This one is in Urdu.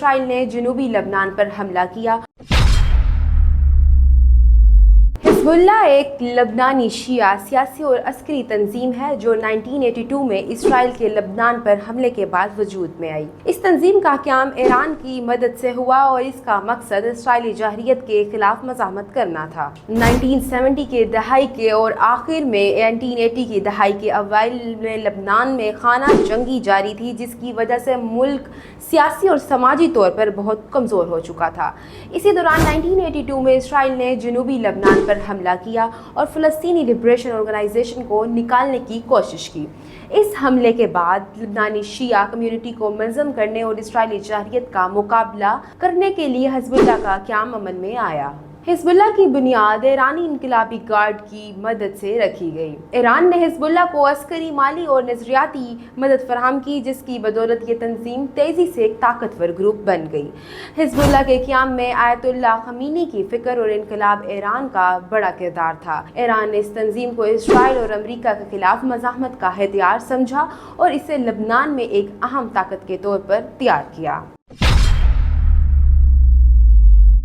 اسرائیل نے جنوبی لبنان پر حملہ کیا۔ حزب اللہ ایک لبنانی شیعہ سیاسی اور عسکری تنظیم ہے جو 1982 میں اسرائیل کے لبنان پر حملے کے بعد وجود میں آئی۔ اس تنظیم کا قیام ایران کی مدد سے ہوا اور اس کا مقصد اسرائیلی جارحیت کے خلاف مزاحمت کرنا تھا۔ 1970 کے دہائی کے اور آخر میں 1980 کی دہائی کے اوائل میں لبنان میں خانہ جنگی جاری تھی، جس کی وجہ سے ملک سیاسی اور سماجی طور پر بہت کمزور ہو چکا تھا۔ اسی دوران 1982 میں اسرائیل نے جنوبی لبنان پر حملہ کیا اور فلسطینی لبریشن آرگنائزیشن کو نکالنے کی کوشش کی۔ اس حملے کے بعد لبنانی شیعہ کمیونٹی کو منظم کرنے اور اسرائیلی جارحیت کا مقابلہ کرنے کے لیے حزب اللہ کا قیام عمل میں آیا۔ حزب اللہ کی بنیاد ایرانی انقلابی گارڈ کی مدد سے رکھی گئی۔ ایران نے حزب اللہ کو عسکری، مالی اور نظریاتی مدد فراہم کی، جس کی بدولت یہ تنظیم تیزی سے ایک طاقتور گروپ بن گئی۔ حزب اللہ کے قیام میں آیت اللہ خمینی کی فکر اور انقلاب ایران کا بڑا کردار تھا۔ ایران نے اس تنظیم کو اسرائیل اور امریکہ کے خلاف مزاحمت کا ہتھیار سمجھا اور اسے لبنان میں ایک اہم طاقت کے طور پر تیار کیا۔